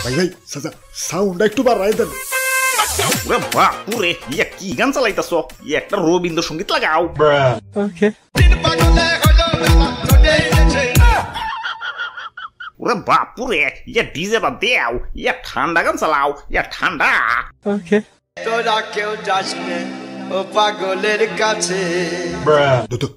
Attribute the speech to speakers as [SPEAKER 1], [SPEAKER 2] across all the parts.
[SPEAKER 1] ভাই ভাই সাউন্ডটা একটু বাড়াই দেন।
[SPEAKER 2] ওরে বাপুরে, ইয়া কি গান চালাইতাছো? একটা রবীন্দ্রসঙ্গীত লাগাও।
[SPEAKER 3] ওকে।
[SPEAKER 2] ওরে বাপুরে, ইয়া ডিজে বাদ দেও, ইয়া ঠান্ডা গান চালাও, ইয়া ঠান্ডা।
[SPEAKER 3] ওকে।
[SPEAKER 4] তোরা কেউ যাস নে ও পাগলের কাছে।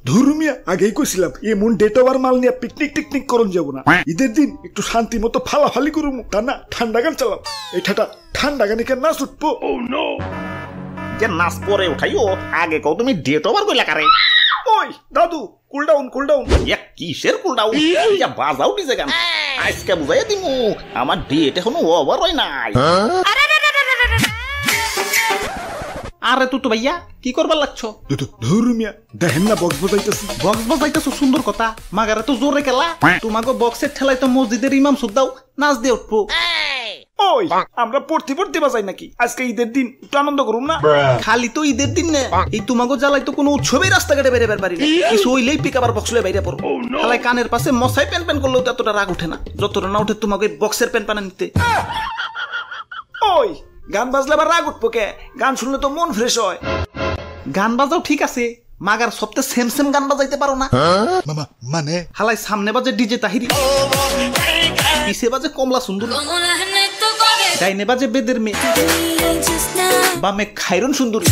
[SPEAKER 1] ধর্মিয়া আগেই কইছিলাম এমন ডেট ওভার মাল নিয়ে পিকনিক টিকনিক করুন যাবো না। ঈদের দিন একটু শান্তি মতো ফালাফালি করুম, তা না ঠান্ডা গান চালাম। এটাটা ঠান্ডা গানে কেন নাচ উঠবো?
[SPEAKER 2] যে নাচ পরে উঠাইও, আগে কও তুমি ডেট ওভার কইলা কারে?
[SPEAKER 1] ওই দাদু কুল ডাউন কুল ডাউন।
[SPEAKER 2] ইয়া কিসের কুল ডাউন? ইয়া বাজাও ডিজে গান। আজকে বুঝাইয়া দিমু আমার ডেট এখনো ওভার হয় নাই। আরে তুতু ভাইয়া কি করবার লাগছো?
[SPEAKER 1] ধর্মিয়া দেখেন না বক্স বাজাইতেছি।
[SPEAKER 2] বক্স বাজাইতেছো সুন্দর কথা, মাগারে তো জোরে খেলা। তোমাকে বক্সের ঠেলাই তো মসজিদের ইমাম সুদ্দাও নাচ দিয়ে উঠবো।
[SPEAKER 1] ওই আমরা পড়তে পড়তে বাজাই নাকি? আজকে ঈদের দিন একটু আনন্দ করুন না।
[SPEAKER 2] খালি তো ঈদের দিন না, এই তোমাকে জ্বালাই তো কোনো উৎসবেই রাস্তাঘাটে বেরোবার পারি না। কিছু হইলেই পিক আবার বক্স লয়ে বাইরে পড়বো। খালাই কানের পাশে মশাই প্যান প্যান করলেও এতটা রাগ উঠে না যতটা না উঠে তোমাকে বক্সের প্যান প্যানা নিতে।
[SPEAKER 1] ওই গান বাজলে আবার রাগ উঠবো কে? গান শুনলে তো মন ফ্রেশ হয়।
[SPEAKER 2] গান বাজাও ঠিক আছে, মাগার সপ্তাহে সেম সেম গান বাজাইতে পারো না?
[SPEAKER 1] মানে
[SPEAKER 2] হালাই সামনে বাজে ডিজে তাহিরি, পিছে বাজে কমলা সুন্দর, ডাইনে বাজে বেদের মেয়ে, বামে খাইরন সুন্দরী।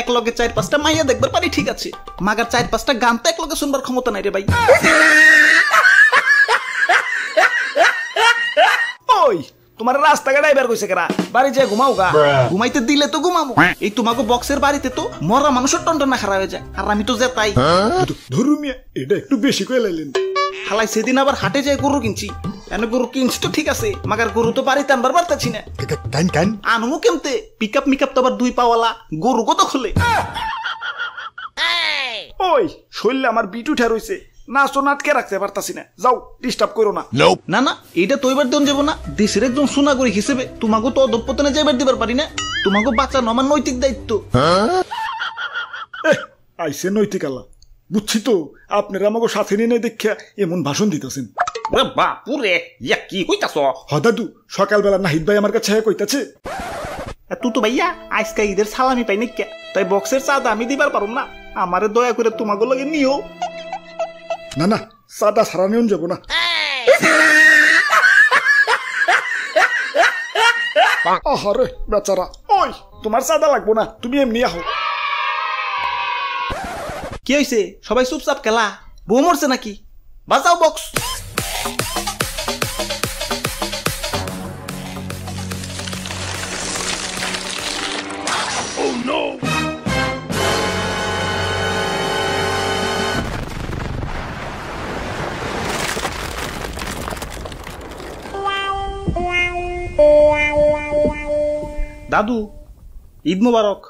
[SPEAKER 2] এক লগে 4-5টা মাইয়া দেখবার পারি ঠিক আছে, মাগার 4-5টা গান তো এক লগে শুনবার ক্ষমতা নাই রে ভাই।
[SPEAKER 1] ওই তোমার রাস্তাঘাট আইবার কইছে কেরা? বাড়ি যায় ঘুমাও গা।
[SPEAKER 2] ঘুমাইতে দিলে তো ঘুমাবো, এই তোমাকে বক্সের বাড়িতে তো মরা মানুষের টন্টনা খারাপ হয়ে যায়, আর আমি তো যে তাই।
[SPEAKER 1] ধর্মিয়া এটা একটু বেশি করে লাইলেন।
[SPEAKER 2] হালাই সেদিন আবার হাটে যায় গরু কিনছি, কেন গরু কিনছি তো ঠিক আছে, মাগার গরু তো বাড়িতে আনবার পারতাছি না। আনমু কেমতে? পিকআপ মিকআপ তো আবার 2 পাওয়ালা, গরু কত খুলে।
[SPEAKER 1] ওই শরীরে আমার বিট উঠা রইছে, নাচো নাটকে রাখতে পারতাছি না। যাও ডিস্টার্ব করো না।
[SPEAKER 2] না না এটা তো এবার দেন যাবো না, দেশের একজন সুনাগরি হিসেবে তোমাকে তো অধঃপতনে যাইবার দিবার পারি না। তোমাকে বাঁচানো আমার নৈতিক দায়িত্ব।
[SPEAKER 1] আইসে নৈতিক আল্লাহ, বুঝছি তো আপনারা আমাকে সাথে নিয়ে দেখিয়া এমন ভাষণ দিতেছেন।
[SPEAKER 2] ওরে বাপুরে, ইয়া কি কইতাছ?
[SPEAKER 1] দাদু সকালবেলা নাহিদ ভাই আমার কাছে কইতাছে,
[SPEAKER 2] তুই তো ভাইয়া আজকে ঈদের সালামি পাই নাকি, তাই বক্সের চাঁদা আমি দিবার পারুম না, আমারে দয়া করে তোমাকে লগে নিও।
[SPEAKER 1] না না চাঁদা ছাড়া নিয়ন যাবো না। আহারে বেচারা, ওই তোমার চাঁদা লাগবো না, তুমি এমনি আহো।
[SPEAKER 2] কি হয়েছে? সবাই চুপচাপ খেলা, বউ মরছে নাকি? বাজাও বক্স। দাদু ঈদ মোবারক।